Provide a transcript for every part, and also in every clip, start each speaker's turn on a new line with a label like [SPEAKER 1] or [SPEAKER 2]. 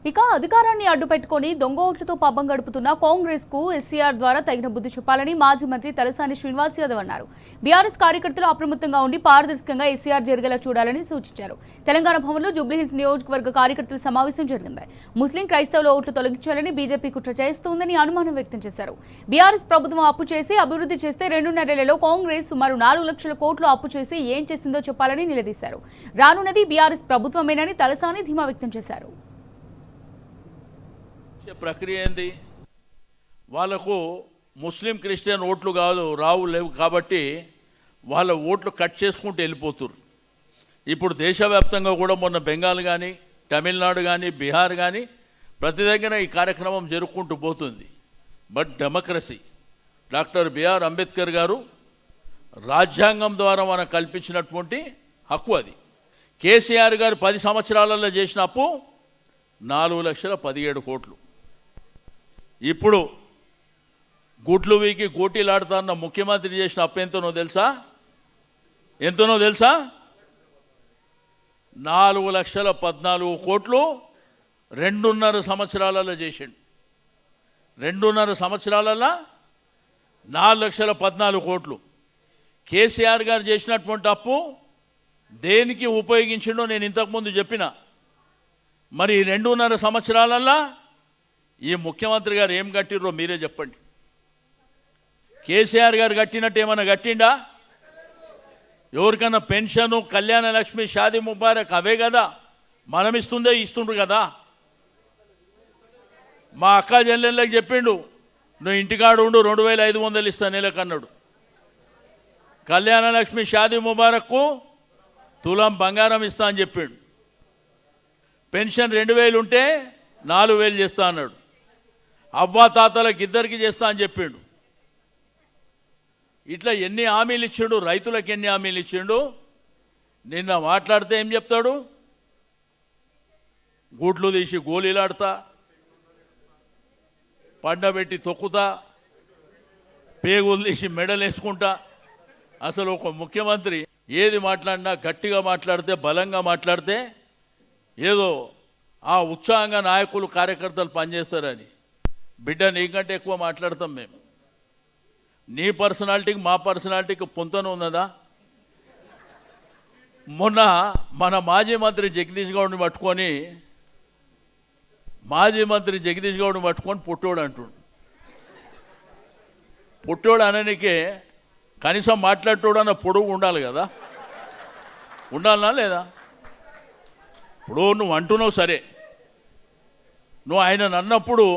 [SPEAKER 1] ఇక అధికారాన్ని అడ్డుపెట్టుకుని దొంగ ఓట్లతో పబ్బం గడుపుతున్న కాంగ్రెస్ కు ఎస్సీఆర్ ద్వారా తగిన బుద్ధి చెప్పాలని మాజీ మంత్రి తలసాని శ్రీనివాస్ యాదవ్ అన్నారు. బీఆర్ఎస్ కార్యకర్తలు అప్రమత్తంగా ఉండి పారదర్శకంగా ఎస్సీఆర్ జరిగేలా చూడాలని సూచించారు. తెలంగాణ భవన్లో జూబ్లీహిల్స్ నియోజకవర్గ కార్యకర్తల సమావేశం జరిగింది. ముస్లిం క్రైస్తవుల ఓట్లు తొలగించాలని బీజేపీ కుట్ర చేస్తోందని అనుమానం వ్యక్తం చేశారు. బీఆర్ఎస్ ప్రభుత్వం అప్పు చేసి అభివృద్ధి చేస్తే 2.5 కాంగ్రెస్ సుమారు 4 లక్షల కోట్లు అప్పు చేసి ఏం చేసిందో చెప్పాలని నిలదీశారు. రానున్నది బీఆర్ఎస్ ప్రభుత్వమేనని తలసాని ధీమా వ్యక్తం చేశారు.
[SPEAKER 2] ప్రక్రియ ఏంది? వాళ్ళకు ముస్లిం క్రిస్టియన్ ఓట్లు రావు లేవు కాబట్టి వాళ్ళ ఓట్లు కట్ చేసుకుంటూ వెళ్ళిపోతున్నారు. ఇప్పుడు దేశవ్యాప్తంగా కూడా మొన్న బెంగాల్ కానీ తమిళనాడు కానీ బీహార్ కానీ ప్రతి దగ్గర ఈ కార్యక్రమం జరుపుకుంటూ పోతుంది. But democracy doctor BR Ambedkar గారు రాజ్యాంగం ద్వారా మనకు కల్పించినటువంటి హక్కు అది. కేసీఆర్ గారు 10 సంవత్సరాలలో చేసిన అప్పు 4,17 కోట్లు. ఇప్పుడు గుట్లు వీకి గోటీలాడుతున్న ముఖ్యమంత్రి చేసిన అప్పు ఎంతనో తెలుసా? 4,14 కోట్లు 2.5 సంవత్సరాలలో చేసిండు. 2.5 సంవత్సరాలలో 4,14 కోట్లు. కేసీఆర్ గారు చేసినటువంటి అప్పు దేనికి ఉపయోగించిండో నేను ఇంతకుముందు చెప్పిన. మరి 2.5 సంవత్సరాలల్లో ఈ ముఖ్యమంత్రి గారు ఏం కట్టిర్రో మీరే చెప్పండి. కేసీఆర్ గారు కట్టినట్టు ఏమైనా కట్టిండా? ఎవరికన్నా పెన్షను, కళ్యాణ లక్ష్మి, షాదీ ముబారక్ అవే కదా మనం ఇస్తుండ్రు కదా. మా అక్క చెల్లెళ్ళకి చెప్పిండు, నువ్వు ఇంటికాడు ఉండు 2,500 ఇస్తా నెలకన్నాడు. కళ్యాణ లక్ష్మి, షాదీ ముబారక్కు తులం బంగారం ఇస్తా అని చెప్పిండు. పెన్షన్ 2,000 ఉంటే 4,000 చేస్తా అన్నాడు. అవ్వా తాతలకు ఇద్దరికి చేస్తా అని చెప్పిండు. ఇట్లా ఎన్ని హామీలు ఇచ్చిండు, రైతులకు ఎన్ని హామీలు ఇచ్చిండు. నిన్న మాట్లాడితే ఏం చెప్తాడు? గూట్లు తీసి గోళీలాడతా, పండబెట్టి తొక్కుతా, పేగులు తీసి మెడలు వేసుకుంటా. అసలు ఒక ముఖ్యమంత్రి ఏది మాట్లాడినా గట్టిగా మాట్లాడితే, బలంగా మాట్లాడితే ఏదో ఆ ఉత్సాహంగా నాయకులు కార్యకర్తలు పనిచేస్తారని. బిడ్డ నీకంటే ఎక్కువ మాట్లాడతాం మేము. నీ పర్సనాలిటీకి మా పర్సనాలిటీకి పొంతన ఉన్నదా? మొన్న మన మాజీ మంత్రి జగదీష్ గౌడ్ని పట్టుకొని పుట్టోడు అంటుండు. పుట్టోడు అననికే కనీసం మాట్లాడటోడు అన్న పొడుగు ఉండాలి కదా. ఉండాలనా లేదా? ఇప్పుడు నువ్వు అంటున్నావు సరే, నువ్వు ఆయన అన్నప్పుడు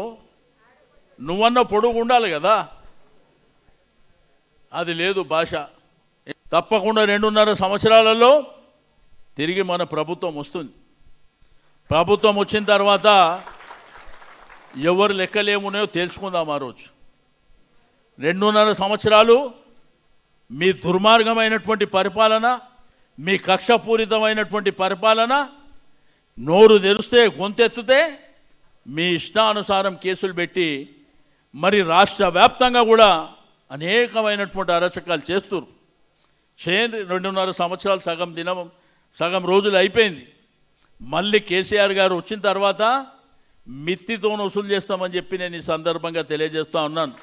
[SPEAKER 2] నువ్వన్న పొడుగు ఉండాలి కదా. అది లేదు భాష. తప్పకుండా 2.5 సంవత్సరాలలో తిరిగి మన ప్రభుత్వం వస్తుంది. ప్రభుత్వం వచ్చిన తర్వాత ఎవరు లెక్కలేమున్నాయో తెలుసుకుందాం. ఆ రోజు 2.5 సంవత్సరాలు మీ దుర్మార్గమైనటువంటి పరిపాలన, మీ కక్షపూరితమైనటువంటి పరిపాలన, నోరు తెరిస్తే గొంతెత్తితే మీ ఇష్టానుసారం కేసులు పెట్టి మరి రాష్ట్ర వ్యాప్తంగా కూడా అనేకమైనటువంటి అరాచకాలు చేస్తున్నారు. 2.5 సంవత్సరాలు సగం రోజులు అయిపోయింది. మళ్ళీ కేసీఆర్ గారు వచ్చిన తర్వాత మిత్తితో వసూలు చేస్తామని చెప్పి నేను ఈ సందర్భంగా తెలియజేస్తూ ఉన్నాను.